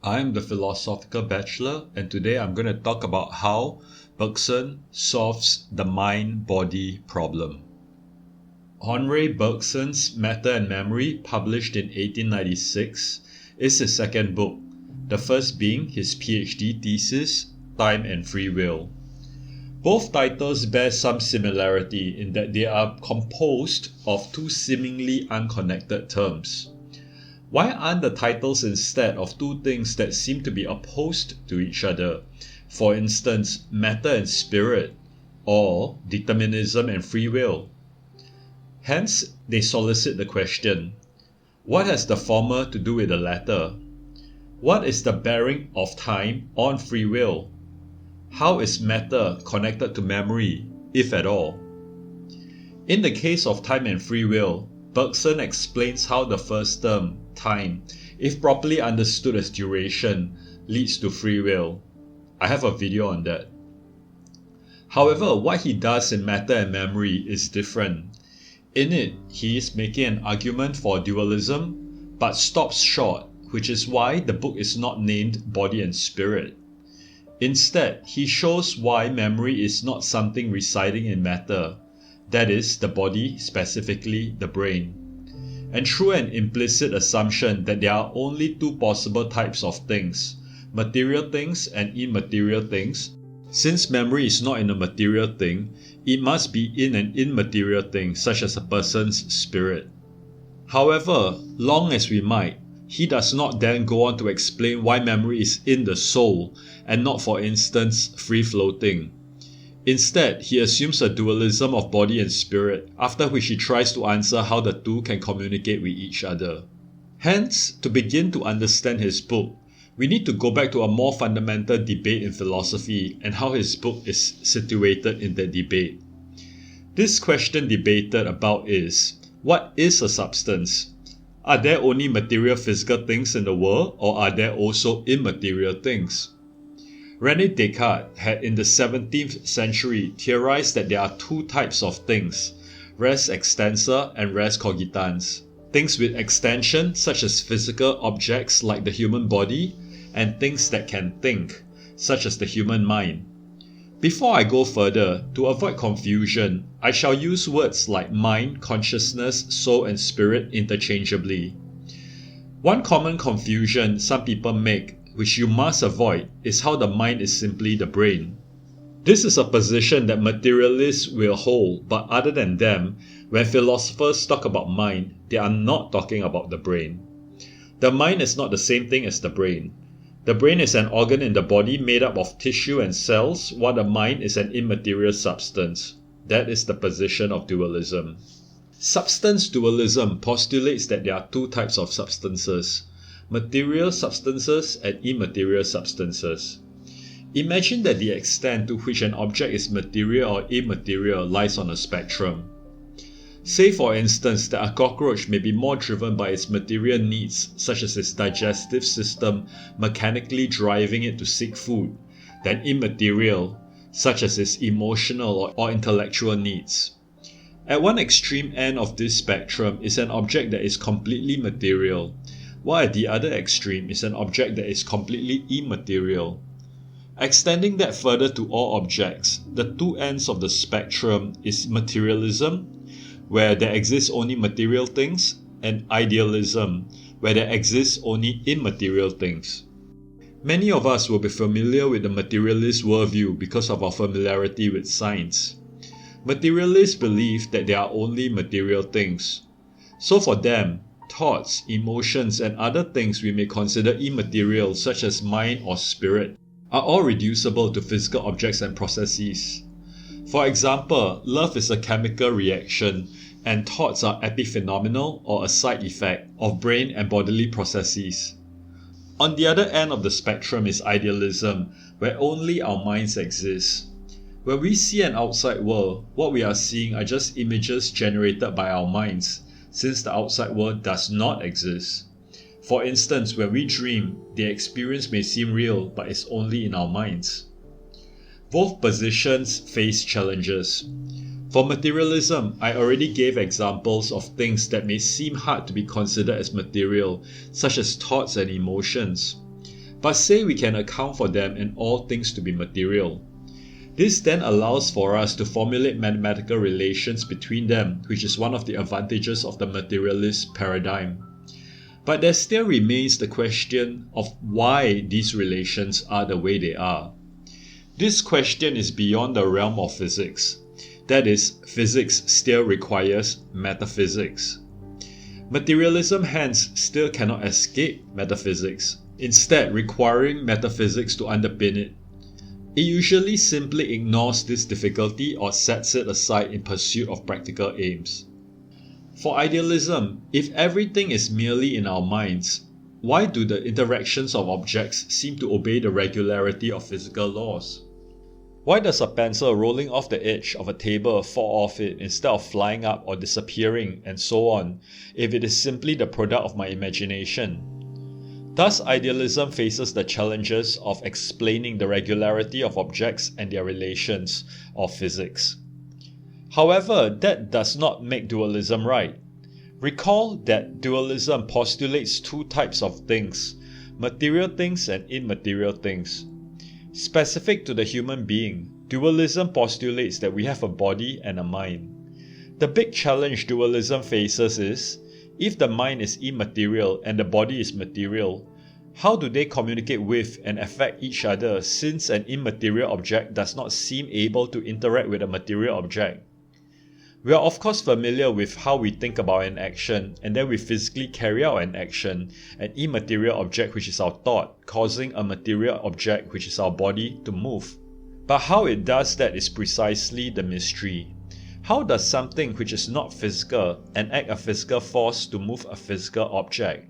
I'm the Philosophical Bachelor, and today I'm going to talk about how Bergson solves the mind-body problem. Henri Bergson's Matter and Memory, published in 1896, is his second book, the first being his PhD thesis, Time and Free Will. Both titles bear some similarity in that they are composed of two seemingly unconnected terms. Why aren't the titles instead of two things that seem to be opposed to each other? For instance, matter and spirit, or determinism and free will. Hence, they solicit the question, what has the former to do with the latter? What is the bearing of time on free will? How is matter connected to memory, if at all? In the case of time and free will, Bergson explains how the first term, time, if properly understood as duration, leads to free will. I have a video on that. However, what he does in Matter and Memory is different. In it, he is making an argument for dualism, but stops short, which is why the book is not named Body and Spirit. Instead, he shows why memory is not something residing in matter, that is, the body, specifically the brain. And through an implicit assumption that there are only two possible types of things, material things and immaterial things, since memory is not in a material thing, it must be in an immaterial thing, such as a person's spirit. However, long as we might, he does not then go on to explain why memory is in the soul and not, for instance, free-floating. Instead, he assumes a dualism of body and spirit, after which he tries to answer how the two can communicate with each other. Hence, to begin to understand his book, we need to go back to a more fundamental debate in philosophy and how his book is situated in that debate. This question debated about is, what is a substance? Are there only material physical things in the world, or are there also immaterial things? René Descartes had in the 17th century theorized that there are two types of things, res extensa and res cogitans. Things with extension, such as physical objects like the human body, and things that can think, such as the human mind. Before I go further, to avoid confusion, I shall use words like mind, consciousness, soul and spirit interchangeably. One common confusion some people make, which you must avoid, is how the mind is simply the brain. This is a position that materialists will hold, but other than them, when philosophers talk about mind, they are not talking about the brain. The mind is not the same thing as the brain. The brain is an organ in the body made up of tissue and cells, while the mind is an immaterial substance. That is the position of dualism. Substance dualism postulates that there are two types of substances, material substances and immaterial substances. Imagine that the extent to which an object is material or immaterial lies on a spectrum. Say for instance that a cockroach may be more driven by its material needs, such as its digestive system mechanically driving it to seek food, than immaterial, such as its emotional or intellectual needs. At one extreme end of this spectrum is an object that is completely material, while at the other extreme is an object that is completely immaterial. Extending that further to all objects, the two ends of the spectrum is materialism, where there exist only material things, and idealism, where there exist only immaterial things. Many of us will be familiar with the materialist worldview because of our familiarity with science. Materialists believe that there are only material things. So for them, thoughts, emotions, and other things we may consider immaterial, such as mind or spirit, are all reducible to physical objects and processes. For example, love is a chemical reaction, and thoughts are epiphenomenal or a side effect of brain and bodily processes. On the other end of the spectrum is idealism, where only our minds exist. When we see an outside world, what we are seeing are just images generated by our minds, since the outside world does not exist. For instance, when we dream, the experience may seem real, but it's only in our minds. Both positions face challenges. For materialism, I already gave examples of things that may seem hard to be considered as material, such as thoughts and emotions. but say we can account for them and all things to be material. This then allows for us to formulate mathematical relations between them, which is one of the advantages of the materialist paradigm. But there still remains the question of why these relations are the way they are. This question is beyond the realm of physics. That is, physics still requires metaphysics. Materialism hence still cannot escape metaphysics, instead requiring metaphysics to underpin it. It usually simply ignores this difficulty or sets it aside in pursuit of practical aims. For idealism, if everything is merely in our minds, why do the interactions of objects seem to obey the regularity of physical laws? Why does a pencil rolling off the edge of a table fall off it instead of flying up or disappearing and so on, if it is simply the product of my imagination? Thus, idealism faces the challenges of explaining the regularity of objects and their relations of physics. However, that does not make dualism right. Recall that dualism postulates two types of things, material things and immaterial things. Specific to the human being, dualism postulates that we have a body and a mind. The big challenge dualism faces is, if the mind is immaterial and the body is material, how do they communicate with and affect each other since an immaterial object does not seem able to interact with a material object? We are of course familiar with how we think about an action and then we physically carry out an action, an immaterial object which is our thought, causing a material object which is our body to move. But how it does that is precisely the mystery. How does something which is not physical enact a physical force to move a physical object?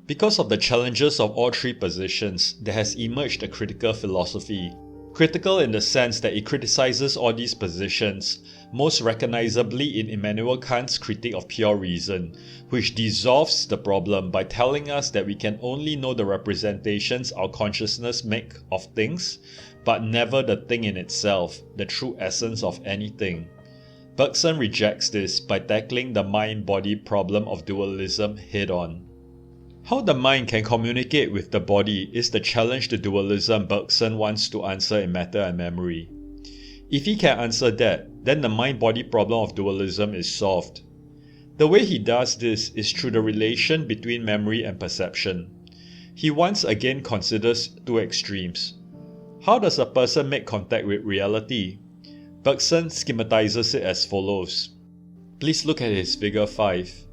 Because of the challenges of all three positions, there has emerged a critical philosophy. Critical in the sense that it criticizes all these positions, most recognizably in Immanuel Kant's critique of pure reason, which dissolves the problem by telling us that we can only know the representations our consciousness make of things, but never the thing in itself, the true essence of anything. Bergson rejects this by tackling the mind-body problem of dualism head-on. How the mind can communicate with the body is the challenge to dualism Bergson wants to answer in Matter and Memory. If he can answer that, then the mind-body problem of dualism is solved. The way he does this is through the relation between memory and perception. He once again considers two extremes. How does a person make contact with reality? Bergson schematizes it as follows. Please look at his figure 5.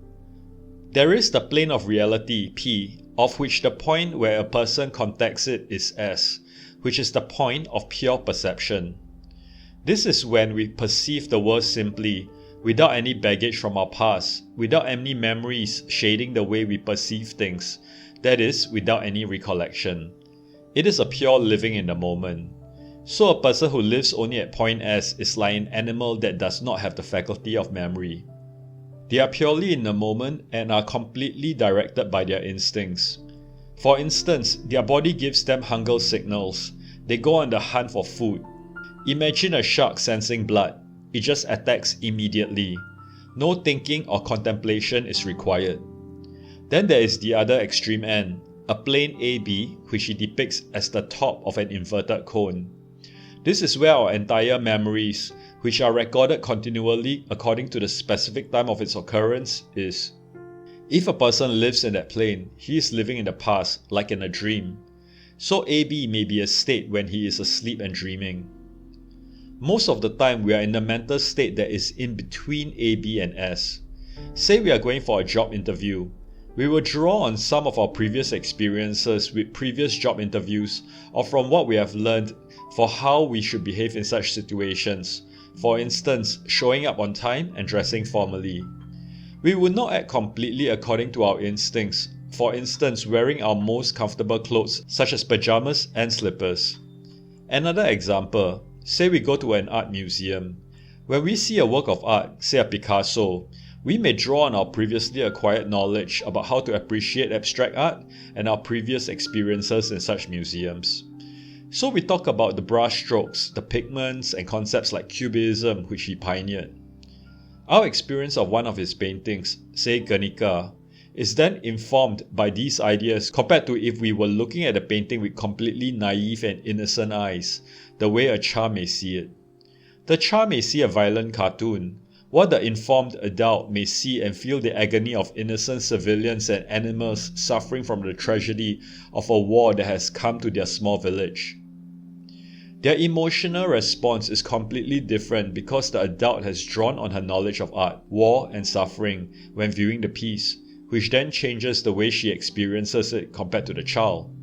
There is the plane of reality, P, of which the point where a person contacts it is S, which is the point of pure perception. This is when we perceive the world simply, without any baggage from our past, without any memories shading the way we perceive things, that is, without any recollection. It is a pure living in the moment. So a person who lives only at point S is like an animal that does not have the faculty of memory. They are purely in the moment and are completely directed by their instincts. For instance, their body gives them hunger signals. They go on the hunt for food. Imagine a shark sensing blood. It just attacks immediately. No thinking or contemplation is required. Then there is the other extreme end, a plane AB, which he depicts as the top of an inverted cone. This is where our entire memories, which are recorded continually according to the specific time of its occurrence, is. If a person lives in that plane, he is living in the past, like in a dream. So AB may be a state when he is asleep and dreaming. Most of the time, we are in the mental state that is in between AB and S. Say we are going for a job interview. We will draw on some of our previous experiences with previous job interviews or from what we have learned for how we should behave in such situations. For instance, showing up on time and dressing formally. We would not act completely according to our instincts, for instance wearing our most comfortable clothes such as pajamas and slippers. Another example, say we go to an art museum. When we see a work of art, say a Picasso, we may draw on our previously acquired knowledge about how to appreciate abstract art and our previous experiences in such museums. So we talk about the brush strokes, the pigments, and concepts like cubism which he pioneered. Our experience of one of his paintings, say Guernica, is then informed by these ideas compared to if we were looking at the painting with completely naive and innocent eyes, the way a child may see it. The child may see a violent cartoon, while the informed adult may see and feel the agony of innocent civilians and animals suffering from the tragedy of a war that has come to their small village. Their emotional response is completely different because the adult has drawn on her knowledge of art, war, and suffering when viewing the piece, which then changes the way she experiences it compared to the child.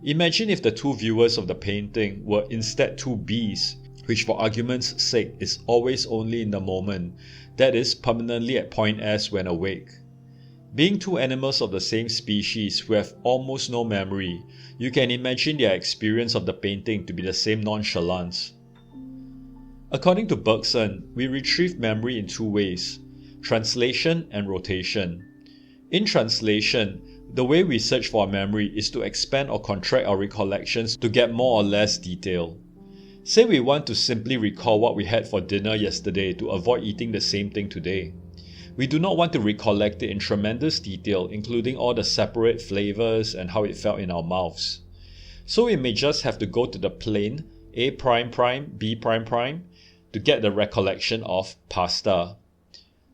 Imagine if the two viewers of the painting were instead two bees, which for argument's sake is always only in the moment, that is, permanently at point S when awake. Being two animals of the same species who have almost no memory, you can imagine their experience of the painting to be the same nonchalance. According to Bergson, we retrieve memory in two ways: translation and rotation. In translation, the way we search for a memory is to expand or contract our recollections to get more or less detail. Say we want to simply recall what we had for dinner yesterday to avoid eating the same thing today. We do not want to recollect it in tremendous detail, including all the separate flavors and how it felt in our mouths. So we may just have to go to the plane A', B', to get the recollection of pasta.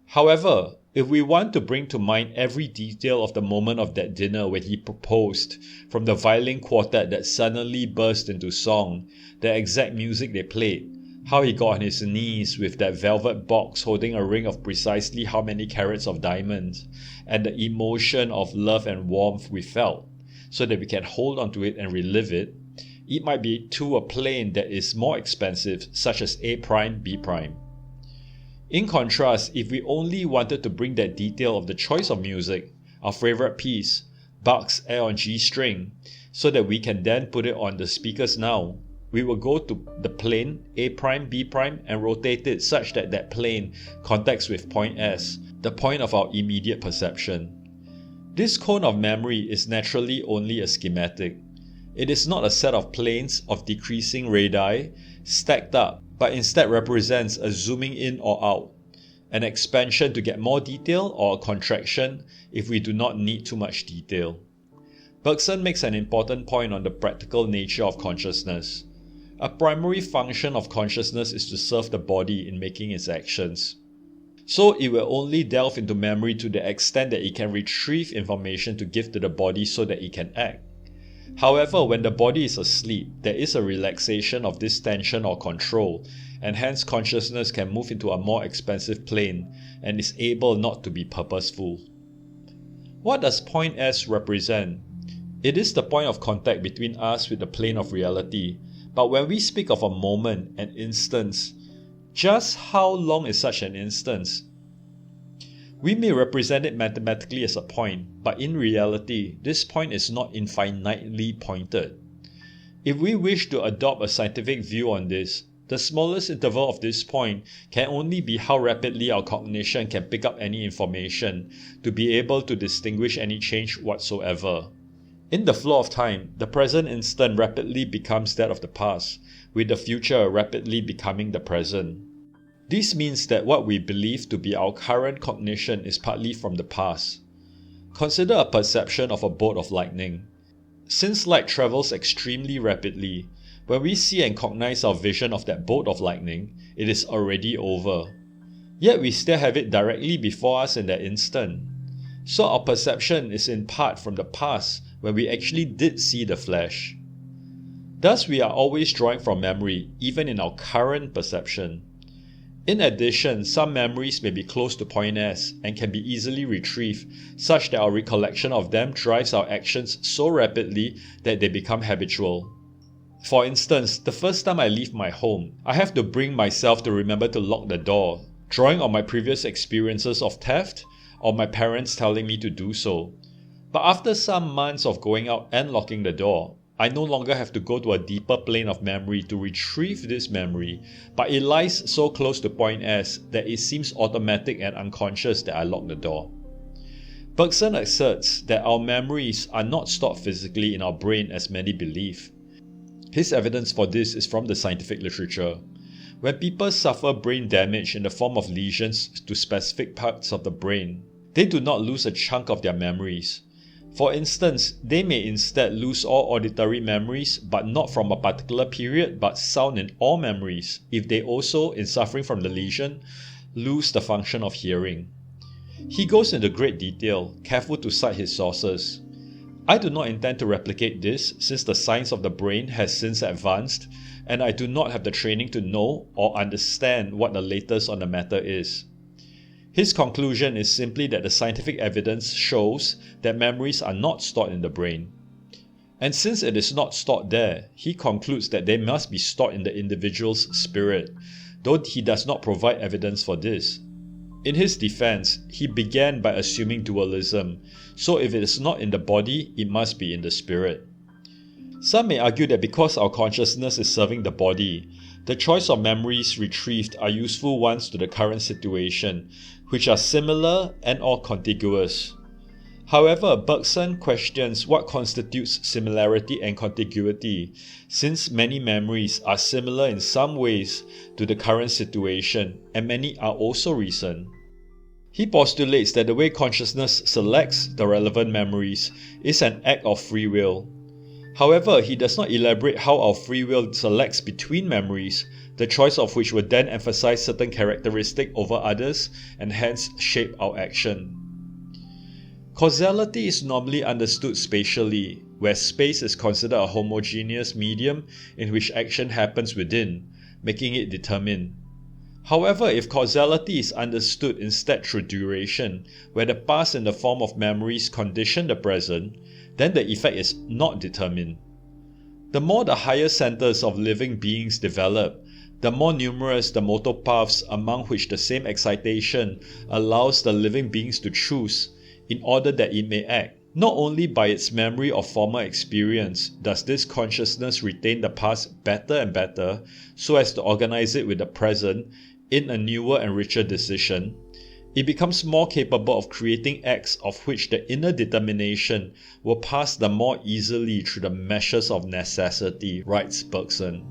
However, if we want to bring to mind every detail of the moment of that dinner when he proposed, from the violin quartet that suddenly burst into song, the exact music they played, how he got on his knees with that velvet box holding a ring of precisely how many carats of diamonds, and the emotion of love and warmth we felt, so that we can hold onto it and relive it, it might be to a plane that is more expensive, such as A', B'. In contrast, if we only wanted to bring that detail of the choice of music, our favorite piece, Bach's Air on G string, so that we can then put it on the speakers now, we will go to the plane A', B' and rotate it such that that plane contacts with point S, the point of our immediate perception. This cone of memory is naturally only a schematic. It is not a set of planes of decreasing radii stacked up, but instead represents a zooming in or out, an expansion to get more detail or a contraction if we do not need too much detail. Bergson makes an important point on the practical nature of consciousness. A primary function of consciousness is to serve the body in making its actions. So it will only delve into memory to the extent that it can retrieve information to give to the body so that it can act. However, when the body is asleep, there is a relaxation of this tension or control, and hence consciousness can move into a more expansive plane and is able not to be purposeful. What does point S represent? It is the point of contact between us with the plane of reality, but when we speak of a moment, an instance, just how long is such an instance? We may represent it mathematically as a point, but in reality, this point is not infinitely pointed. If we wish to adopt a scientific view on this, the smallest interval of this point can only be how rapidly our cognition can pick up any information to be able to distinguish any change whatsoever. In the flow of time, the present instant rapidly becomes that of the past, with the future rapidly becoming the present. This means that what we believe to be our current cognition is partly from the past. Consider a perception of a bolt of lightning. Since light travels extremely rapidly, when we see and cognize our vision of that bolt of lightning, it is already over. Yet we still have it directly before us in that instant. So our perception is in part from the past when we actually did see the flash. Thus we are always drawing from memory, even in our current perception. In addition, some memories may be close to point S and can be easily retrieved, such that our recollection of them drives our actions so rapidly that they become habitual. For instance, the first time I leave my home, I have to bring myself to remember to lock the door, drawing on my previous experiences of theft or my parents telling me to do so. But after some months of going out and locking the door, I no longer have to go to a deeper plane of memory to retrieve this memory, but it lies so close to point S that it seems automatic and unconscious that I lock the door. Bergson asserts that our memories are not stored physically in our brain as many believe. His evidence for this is from the scientific literature. When people suffer brain damage in the form of lesions to specific parts of the brain, They do not lose a chunk of their memories. For instance, they may instead lose all auditory memories, but not from a particular period, but sound in all memories, if they also, in suffering from the lesion, lose the function of hearing. He goes into great detail, careful to cite his sources. I do not intend to replicate this, since the science of the brain has since advanced, and I do not have the training to know or understand what the latest on the matter is. His conclusion is simply that the scientific evidence shows that memories are not stored in the brain. And since it is not stored there, he concludes that they must be stored in the individual's spirit, though he does not provide evidence for this. In his defense, he began by assuming dualism, so if it is not in the body, it must be in the spirit. Some may argue that because our consciousness is serving the body, the choice of memories retrieved are useful ones to the current situation, which are similar and/or contiguous. However, Bergson questions what constitutes similarity and contiguity, since many memories are similar in some ways to the current situation, and many are also recent. He postulates that the way consciousness selects the relevant memories is an act of free will. However, he does not elaborate how our free will selects between memories, the choice of which would then emphasize certain characteristics over others and hence shape our action. Causality is normally understood spatially, where space is considered a homogeneous medium in which action happens within, making it determined. However, if causality is understood instead through duration, where the past in the form of memories condition the present, then the effect is not determined. The more the higher centers of living beings develop, the more numerous the motor paths among which the same excitation allows the living beings to choose in order that it may act. Not only by its memory of former experience does this consciousness retain the past better and better so as to organize it with the present in a newer and richer decision, it becomes more capable of creating acts of which the inner determination will pass the more easily through the measures of necessity, writes Bergson.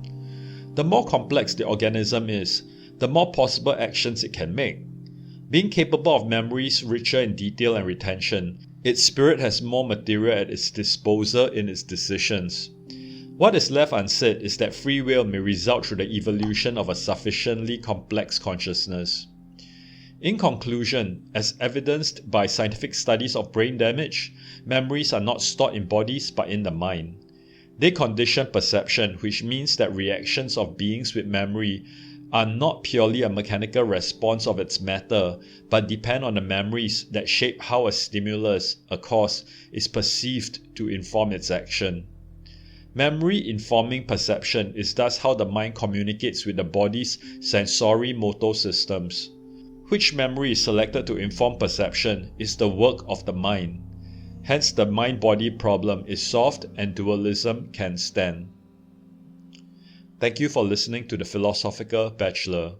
The more complex the organism is, the more possible actions it can make. Being capable of memories richer in detail and retention, its spirit has more material at its disposal in its decisions. What is left unsaid is that free will may result through the evolution of a sufficiently complex consciousness. In conclusion, as evidenced by scientific studies of brain damage, memories are not stored in bodies but in the mind. They condition perception, which means that reactions of beings with memory are not purely a mechanical response of its matter, but depend on the memories that shape how a stimulus, a cause, is perceived to inform its action. Memory informing perception is thus how the mind communicates with the body's sensory-motor systems. Which memory is selected to inform perception is the work of the mind. Hence the mind-body problem is solved and dualism can stand. Thank you for listening to the Philosophical Bachelor.